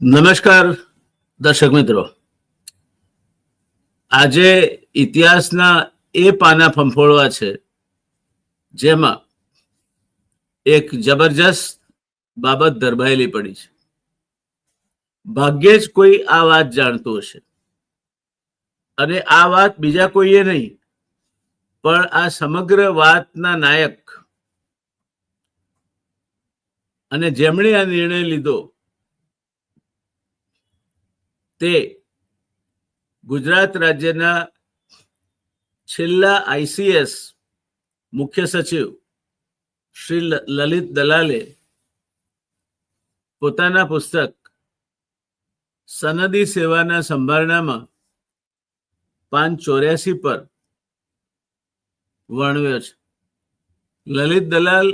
નમસ્કાર દર્શક મિત્રો, આજે ઇતિહાસના એ પાના ફંફોળવા છે જેમાં એક જબરજસ્ત બાબત ધરબાયેલી પડી છે. ભાગ્યે જ કોઈ આ વાત જાણતું હશે, અને આ વાત બીજા કોઈએ નહીં પણ આ સમગ્ર વાતના નાયક અને જેમણે આ નિર્ણય લીધો તે ગુજરાત રાજ્યના છેલ્લા આઈસીએસ મુખ્ય સચિવ શ્રી લલિત દલાલે પોતાના પુસ્તક સનદી સેવાના સંભારણામાં 584 પર વર્ણવ્યો છે. લલિત દલાલ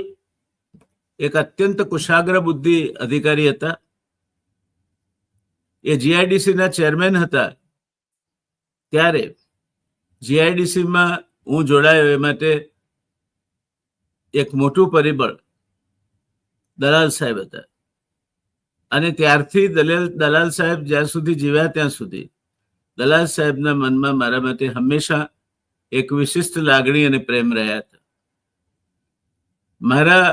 એક અત્યંત કુશાગ્ર બુદ્ધિ અધિકારી હતા. એ જીઆઈડીસીના ચેરમેન હતા. ત્યારે જીઆઈડીસીમાં હું જોડાયો એ માટે એક મોટું પરિબળ દલાલ સાહેબ હતા, અને ત્યારથી દલાલ સાહેબ જ્યાં સુધી જીવ્યા ત્યાં સુધી દલાલ સાહેબના મનમાં મારા માટે હંમેશા એક વિશિષ્ટ લાગણી અને પ્રેમ રહ્યા હતા. મારા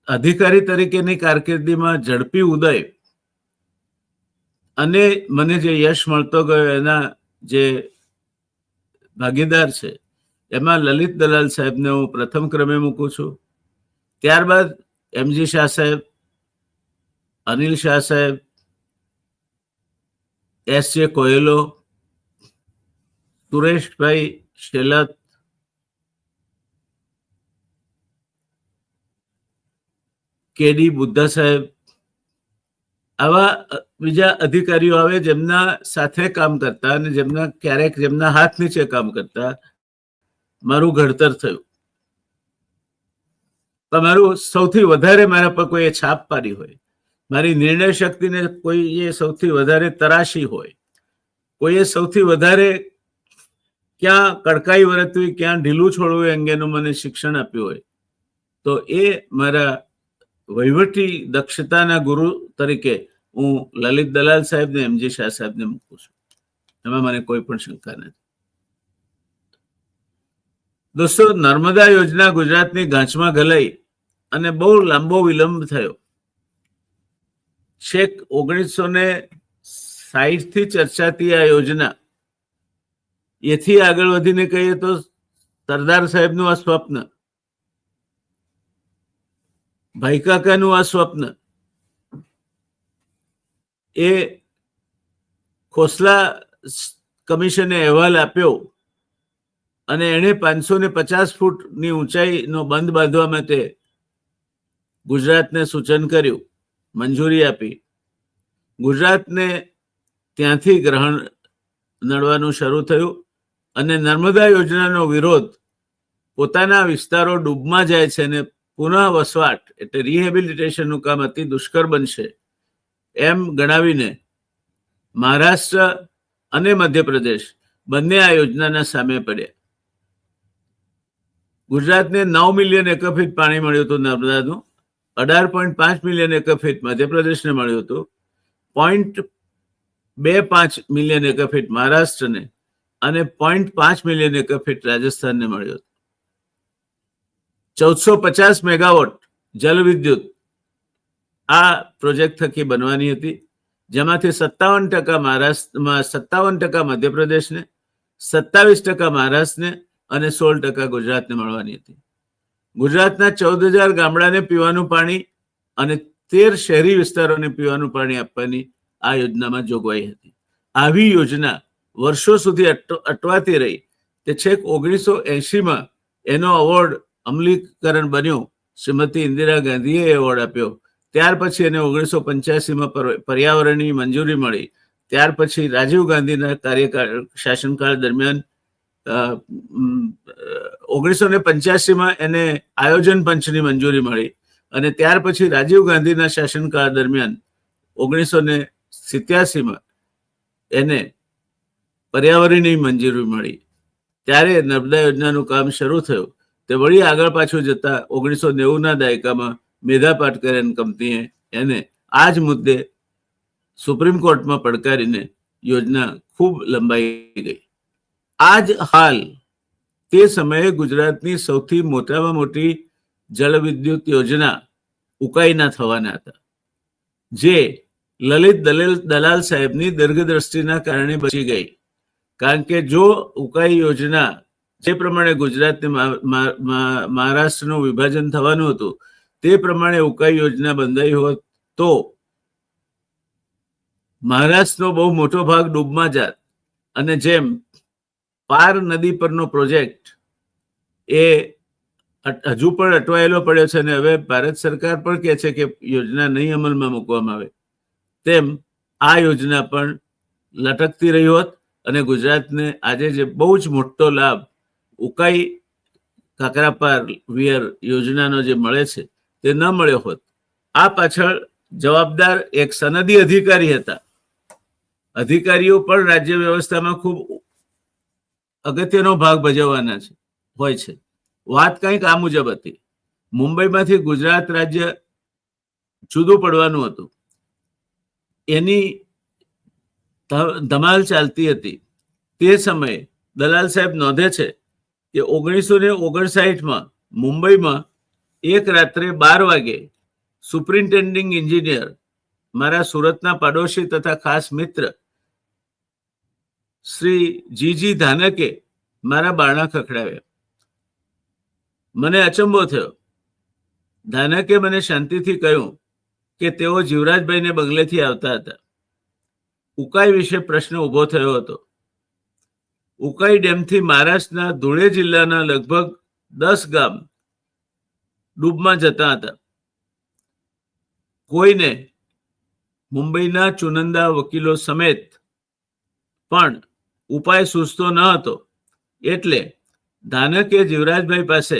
અધિકારી તરીકેની કારકિર્દીમાં ઝડપી ઉદય અને મને જે યશ મળતો ગયો એના જે ભાગીદાર છે એમાં લલિત દલાલ સાહેબને હું પ્રથમ ક્રમે મૂકું છું. ત્યારબાદ એમજી શાહ સાહેબ, અનિલ શાહ સાહેબ, એસ.જે. કોયલો, સુરેશભાઈ શેલત, કેડી બુદ્ધા સાહેબ, આવા બીજા અધિકારીઓ આવે જેમના સાથે કામ કરતા અને ક્યારેક જેમના હાથ નીચે કામ કરતા મારું ઘડતર થયું. પણ મારું સૌથી વધારે મારા પર કોઈએ છાપ પાડી હોય, મારી નિર્ણય શક્તિને કોઈએ સૌથી વધારે તરાશી હોય, કોઈએ સૌથી વધારે ક્યાં કડકાઈ વર્તવી, ક્યાં ઢીલું છોડવું અંગેનું મને શિક્ષણ આપ્યું હોય, તો એ મારા વહીવટી દક્ષતાના ગુરુ તરીકે હું લલિત દલાલ સાહેબને, એમજી શાહ સાહેબને મૂકું છું. એમાં મને કોઈ પણ શંકા નથી. દોસ્તો, નર્મદા યોજના ગુજરાતની ગાંચમાં ગલાઈ અને બહુ લાંબો વિલંબ થયો. છેક 1960 થી ચર્ચાતી આ યોજના, એથી આગળ વધીને કહીએ તો સરદાર સાહેબનું આ સ્વપ્ન, ભાઈ કાકાનું આ સ્વપ્ન, એ ખોસલા કમિશને અહેવાલ આપ્યો અને એણે 550 ફૂટની ઊંચાઈનો બંધ બાંધવા માટે ગુજરાતને સૂચન કર્યું, મંજૂરી આપી. ગુજરાતને ત્યાંથી ગ્રહણ નડવાનું શરૂ થયું અને નર્મદા યોજનાનો વિરોધ, પોતાના વિસ્તારો ડૂબમાં જાય છે અને પુનઃ વસવાટ એટલે રિહેબિલિટેશનનું કામ અતિ દુષ્કર બનશે એમ ગણાવીને મહારાષ્ટ્ર અને મધ્યપ્રદેશ બંને આ યોજનાના સામે પડ્યા. ગુજરાતને 9 મિલિયન એકર પાણી મળ્યું હતું નર્મદાનું, 18.5 મિલિયન એકર મધ્યપ્રદેશને મળ્યું હતું, 0.25 મિલિયન એકર મહારાષ્ટ્રને અને 0.5 મિલિયન એકર રાજસ્થાનને મળ્યું હતું. 1450 મેગાવોટ જલ વિદ્યુત આ પ્રોજેક્ટ થકી બનવાની હતી, જેમાંથી 57% મહારાષ્ટ્રમાં, 57% મધ્યપ્રદેશને, 27% મહારાષ્ટ્રને અને 16% ગુજરાતને મળવાની હતી. ગુજરાતના 14,000 ગામડાને પીવાનું પાણી અને 13 શહેરી વિસ્તારોને પીવાનું પાણી આપવાની આ યોજનામાં જોગવાઈ હતી. આવી યોજના વર્ષો સુધી અટવાતી રહી. તે છેક 1980માં એનો એવોર્ડ અમલીકરણ બન્યો. શ્રીમતી ઇન્દિરા ગાંધીએ એવોર્ડ આપ્યો. ત્યાર પછી એને 1985માં પર્યાવરણની મંજૂરી મળી. ત્યાર પછી રાજીવ ગાંધીના શાસનકાળ દરમિયાન 1985માં એને આયોજન પંચની મંજૂરી મળી અને ત્યાર પછી રાજીવ ગાંધીના શાસનકાળ દરમિયાન 1987માં એને પર્યાવરણની મંજૂરી મળી. ત્યારે નર્મદા યોજનાનું કામ શરૂ થયું. તે વળી આગળ પાછું જતા 1990ના દાયકામાં મેધા પાટકર એન્ડ કંપનીએ એને આ જ મુદ્દે સુપ્રીમ કોર્ટમાં પડકારીને યોજના ખૂબ લંબાઈ ગઈ. આ જ હાલ તે સમયે ગુજરાતની સૌથી મોટામાં મોટી જળવિદ્યુત યોજના ઉકાઈના થવાના હતા, જે લલિત દલાલ સાહેબની દીર્ઘદ્રષ્ટિના કારણે બચી ગઈ. કારણ કે જો ઉકાઈ યોજના જે પ્રમાણે ગુજરાતને મહારાષ્ટ્રનું વિભાજન થવાનું હતું તે પ્રમાણે ઉકાઈ યોજના બંધાઈ હોત તો મહારાષ્ટ્રનો બહુ મોટો ભાગ ડૂબમાં જાત. અને જેમ પાર નદી પરનો પ્રોજેક્ટ એ હજુ પણ અટવાયેલો પડ્યો છે અને હવે ભારત સરકાર પણ કહે છે કે યોજના નહીં અમલમાં મૂકવામાં આવે, તેમ આ યોજના પણ લટકતી રહી હોત અને ગુજરાતને આજે જે બહુ જ મોટો લાભ ઉકાઈ કાકરાપાર વિયર યોજનાનો જે મળે છે તે ન મળ્યો હોત. આ પાછળ જવાબદાર એક સનદી અધિકારી હતા. અધિકારીઓ પણ રાજ્ય વ્યવસ્થામાં ખૂબ અગત્યનો ભાગ ભજવવાના હોય છે. વાત કંઈક આ મુજબ હતી. મુંબઈમાંથી ગુજરાત રાજ્ય જુદું પડવાનું હતું, એની ધમાલ ચાલતી હતી. તે સમયે દલાલ સાહેબ નોંધે છે કે 1959માં મુંબઈમાં એક રાત્રે 12 વાગે સુપ્રિન્ટેન્ડિંગ એન્જિનિયર, મારા સુરતના પાડોશી તથા ખાસ મિત્ર શ્રી જીજી ધાનકે મારા બારણા ખખડાવ્યા. મને અચંબો થયો. ધાનકે મને શાંતિથી કહ્યું કે તેઓ જીવરાજભાઈને બંગલેથી આવતા હતા. ઉકાઈ વિશે પ્રશ્ન ઉભો થયો હતો. ઉકાઈ ડેમથી મહારાષ્ટ્રના ધુળે જિલ્લાના લગભગ 10 ગામ ડૂબમાં જતા હતા. કોઈને મુંબઈના ચુનંદા વકીલો સમેત પણ ઉપાય સૂઝતો ન હતો. એટલે ધાનકે જીવરાજભાઈ પાસે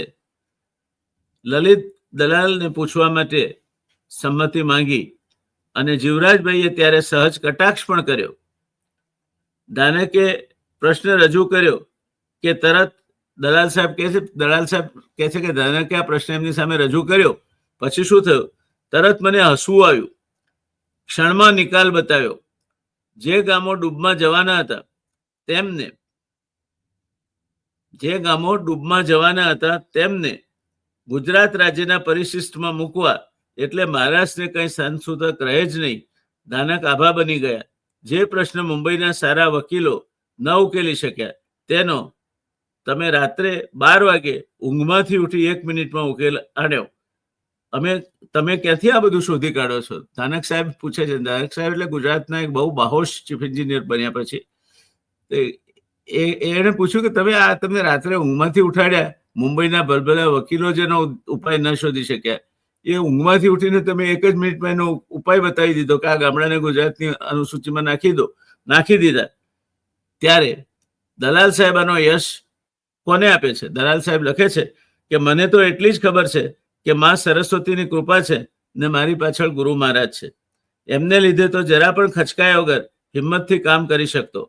લલિત દલાલને પૂછવા માટે સંમતિ માંગી અને જીવરાજભાઈએ ત્યારે સહજ કટાક્ષ પણ કર્યો. ધાનકે પ્રશ્ન રજૂ કર્યો કે તરત દલાલ સાહેબ કહે છે કે ધાનકે આ પ્રશ્ન એમની સામે રજૂ કર્યો પછી શું થયું? તરત મને હસવું આવ્યું. ક્ષણમાં નિકાલ બતાવ્યો. જે ગામો ડૂબમાં જવાના હતા તેમને ગુજરાત રાજ્યના પરિશિષ્ટમાં મૂકવા એટલે મહારાષ્ટ્રને કઈ સંસૂતક રહે જ નહીં. ધાનક આભા બની ગયા. જે પ્રશ્ન મુંબઈના સારા વકીલો ન ઉકેલી શક્યા તેનો તમે રાત્રે 12 વાગે ઊંઘમાંથી ઉઠી 1 મિનિટમાં ઉકેલ આણ્યો. તમે ક્યાંથી આ બધું શોધી કાઢો છો? ધાનક સાહેબ પૂછે છે. ધાનક સાહેબ એટલે ગુજરાતના એક બહુ બાહોશ ચીફ એન્જિનિયર બન્યા પછી એને પૂછ્યું કે તમને રાત્રે ઊંઘમાંથી ઉઠાડ્યા. મુંબઈના ભલભલા વકીલો જેનો ઉપાય ન શોધી શક્યા એ ઊંઘમાંથી ઉઠીને તમે 1 જ મિનિટમાં એનો ઉપાય બતાવી દીધો કે આ ગામડાને ગુજરાતની અનુસૂચિમાં નાખી દીધા. ત્યારે દલાલ સાહેબ આનો યશ કોને આપે છે? દલાલ સાહેબ લખે છે કે મને તો એટલી જ ખબર છે કે માં સરસ્વતીની કૃપા છે ને મારી પાછળ ગુરુ મહારાજ છે. એમને લીધે તો જરા પણ ખચકાયા વગર હિંમતથી કામ કરી શકતો.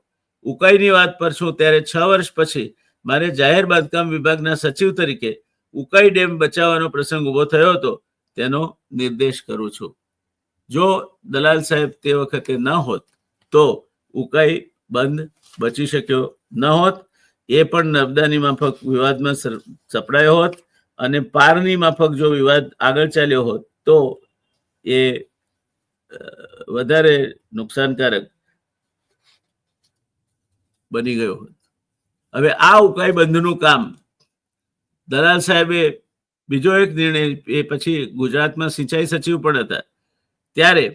ઉકાઈની વાત પર છું ત્યારે 6 વર્ષ પછી મારે જાહેર બાંધકામ વિભાગના સચિવ તરીકે ઉકાઈ ડેમ બચાવવાનો પ્રસંગ ઉભો થયો હતો. તેનો નિર્દેશ કરું છું. જો દલાલ સાહેબ તે વખતે ન હોત તો ઉકાઈ બંધ બચી શક્યો ન હોત. એ પણ નર્મદાની માફક વિવાદમાં સપડાયો હોત અને પારની માફક જો વિવાદ આગળ ચાલ્યો હોત તો એ વધારે નુકસાનકારક બની ગયો હોત. હવે આ ઉકાઈ બંધનું કામ દલાલ સાહેબે બીજો એક નિર્ણય, એ પછી ગુજરાતમાં સિંચાઈ સચિવ પણ હતા, ત્યારે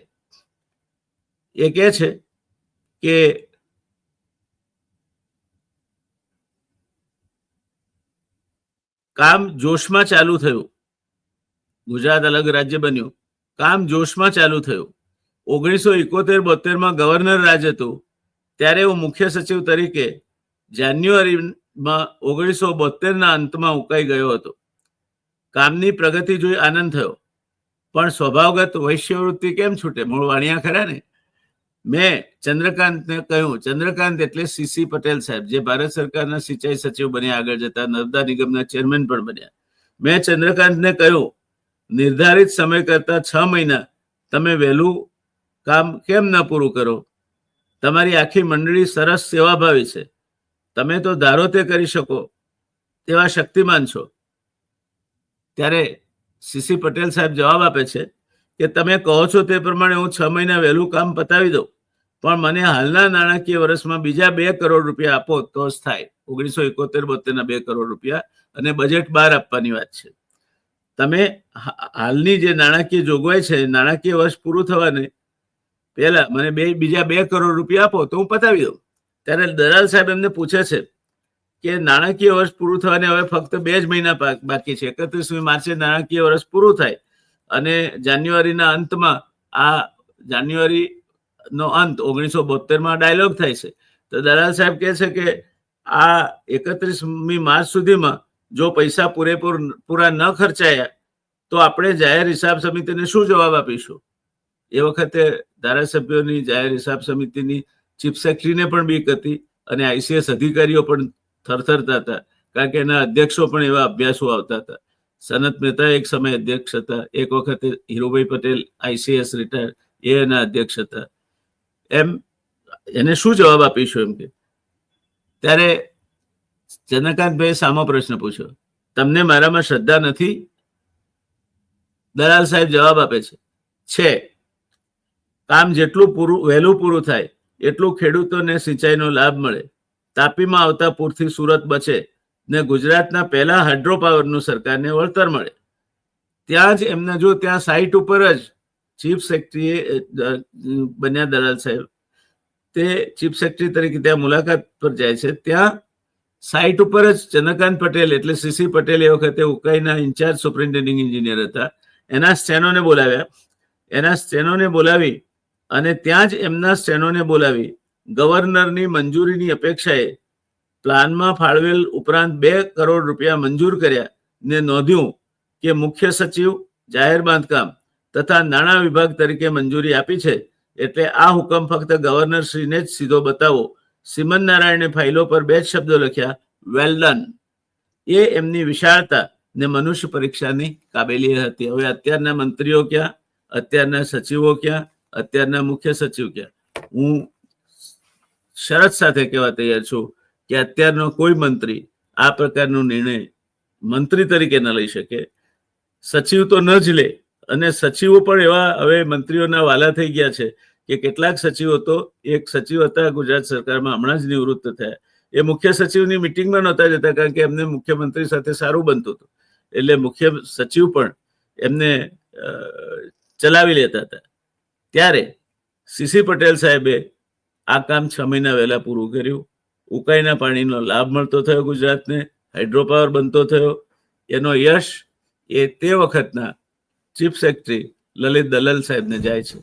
એ કહે છે કે કામ જોશમાં ચાલુ થયું. ગુજરાત અલગ રાજ્ય બન્યું. કામ જોશમાં ચાલુ થયું. 1971-72માં ગવર્નર રાજ હતું ત્યારે હું મુખ્ય સચિવ તરીકે જાન્યુઆરીમાં 1972ના અંતમાં ઉકાઈ ગયો હતો. કામની પ્રગતિ જોઈ આનંદ થયો, પણ સ્વભાવગત વૈશ્યવૃત્તિ કેમ છૂટે? મૂળ વાણિયા ખરા ને. મેં ચંદ્રકાંતને કહ્યું, ચંદ્રકાંત એટલે સીસી પટેલ સાહેબ, જે ભારત સરકારના સિંચાઈ સચિવ બન્યા, આગળ જતા નર્મદા નિગમના ચેરમેન પણ બન્યા. મેં ચંદ્રકાંતને કહ્યું, નિર્ધારિત સમય કરતા 6 મહિના તમે વહેલું કામ કેમ ન પૂરું કરો? તમારી આખી મંડળી સરસ સેવાભાવી છે, તમે તો ધારો તે કરી શકો તેવા શક્તિમાન છો. ત્યારે સીસી પટેલ સાહેબ જવાબ આપે છે કે તમે કહો છો તે પ્રમાણે હું 6 મહિના વહેલું કામ પતાવી દઉં, પણ મને હાલના નાણાકીય વર્ષમાં બીજા 2 કરોડ રૂપિયા આપો તો જ થાય. 1971-72 ના 2 કરોડ રૂપિયા અને બજેટ બહાર આપવાની વાત છે. તમે હાલની જે નાણાકીય જોગવાઈ છે, નાણાકીય વર્ષ પૂરું થવાને પહેલા મને બીજા 2 કરોડ રૂપિયા આપો તો હું પતાવી દઉં. ત્યારે દલાલ સાહેબ એમને પૂછે છે કે નાણાકીય વર્ષ પૂરું થવાને હવે ફક્ત 2 જ મહિના બાકી છે. 31મી માર્ચે નાણાકીય વર્ષ પૂરું થાય અને જાન્યુઆરીના અંતમાં આ જાન્યુઆરીનો અંત 1972માં ડાયલોગ થાય છે. તો દલાલ સાહેબ કહે છે કે આ 31મી માર્ચ સુધીમાં જો પૈસા પૂરા ન ખર્ચાયા તો આપણે જાહેર હિસાબ સમિતિને શું જવાબ આપીશું? એ વખતે ધારાસભ્યોની જાહેર હિસાબ સમિતિની ચીફ સેક્રેટરીને પણ બીક હતી અને આઈસીએસ અધિકારીઓ પણ થરથરતા હતા, કારણ કે એના અધ્યક્ષો પણ એવા અભ્યાસો આવતા હતા. સનત મહેતા એક સમય અધ્યક્ષ હતા, એક વખતે હીરુભાઈ પટેલ આઈસીએસ રિટાયર એ એના અધ્યક્ષ હતા. એમ એને શું જવાબ આપીશું એમ કે. ત્યારે ચંદ્રકાંતભાઈ સામો પ્રશ્ન પૂછ્યો, તમને મારામાં શ્રદ્ધા નથી? દલાલ સાહેબ જવાબ આપે છે કામ જેટલું વહેલું પૂરું થાય એટલું ખેડૂતોને સિંચાઈનો લાભ મળે, તાપીમાં આવતા પૂરથી સુરત બચે ને ગુજરાતના પહેલા હાઇડ્રો પાવરનું સરકારને વળતર મળે. ત્યાં જ એમને જો ત્યાં સાઇટ ઉપર જ ચીફ સેક્રેટરી બન્યા દલાલ સાહેબ, તે ચીફ સેક્રેટરી તરીકે ત્યાં મુલાકાત પર જાય છે. ત્યાં સાઇટ ઉપર જ ચંદ્રકાંત પટેલ એટલે સીસી પટેલ એ વખતે ઉકાઈના ઇન્ચાર્જ સુપરિન્ટેન્ડિંગ એન્જિનિયર હતા, એના સ્ટેનોને બોલાવી અને ત્યાં જ એમના સ્ટેનોને બોલાવી ગવર્નરની મંજૂરીની અપેક્ષાએ પ્લાનમાં ફાળવેલ ઉપરાંત 2 કરોડ રૂપિયા મંજૂર કર્યા ને નોંધ્યું કે મુખ્ય સચિવ જાહેર બાંધકામ તથા નાણાં વિભાગ તરીકે મંજૂરી આપી છે, એટલે આ હુકમ ફક્ત ગવર્નર શ્રીને જ સીધો બતાવો. સિમન નારાયણે ફાઇલો પર 2 જ શબ્દો લખ્યા, વેલ ડન. એ એમની વિશાળતા ને મનુષ્ય પરીક્ષાની કાબેલિયત હતી. હવે અત્યારના મંત્રીઓ ક્યાં, અત્યારના સચિવો ક્યાં, અત્યારના મુખ્ય સચિવ ક્યાં? હું શરત સાથે કહેવા તૈયાર છું કે અત્યારનો કોઈ મંત્રી આ પ્રકારનો નિર્ણય મંત્રી તરીકે ન લઈ શકે. સચિવ તો ન જ લે, અને સચિવો પણ એવા હવે મંત્રીઓના વાલા થઈ ગયા છે કે કેટલાક સચિવો તો એક સચિવ હતા ગુજરાત સરકારમાં, હમણાં જ નિવૃત્ત થયા, એ મુખ્ય સચિવની મિટિંગમાં નહોતા જતા કારણ કે એમને મુખ્યમંત્રી સાથે સારું બનતું હતું, એટલે મુખ્ય સચિવ પણ એમને ચલાવી લેતા હતા. ત્યારે સીસી પટેલ સાહેબે આ કામ 6 મહિના વહેલા પૂરું કર્યું. ઉકાઈના પાણીનો લાભ મળતો થયો ગુજરાતને, હાઇડ્રો પાવર બનતો થયો. એનો યશ એ તે વખતના ચીફ સેક્રેટરી લલિત દલાલ સાહેબને જાય છે.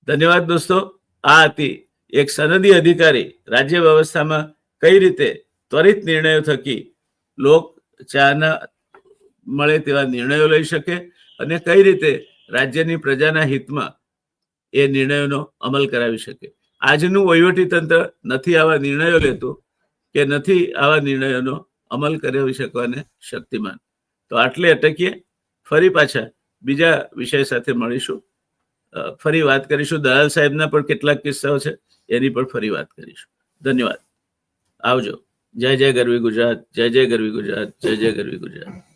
ધન્યવાદ દોસ્તો. આ હતી એક સનદી અધિકારી રાજ્ય વ્યવસ્થામાં કઈ રીતે ત્વરિત નિર્ણયો થકી લોક ચાહના મળે તેવા નિર્ણયો લઈ શકે અને કઈ રીતે રાજ્યની પ્રજાના હિતમાં એ નિર્ણયોનો અમલ કરાવી શકે. આજનું વહીવટી તંત્ર નથી આવા નિર્ણયો લેતું કે નથી આવા નિર્ણયોનો અમલ કરાવી શકવાને શક્તિમાન. તો આટલે અટકીએ, ફરી પાછા બીજા વિષય સાથે મળીશું, ફરી વાત કરીશું. દલાલ સાહેબના પણ કેટલાક કિસ્સાઓ છે, એની પણ ફરી વાત કરીશું. ધન્યવાદ. આવજો. જય જય ગરવી ગુજરાત, જય જય ગરવી ગુજરાત, જય જય ગરવી ગુજરાત.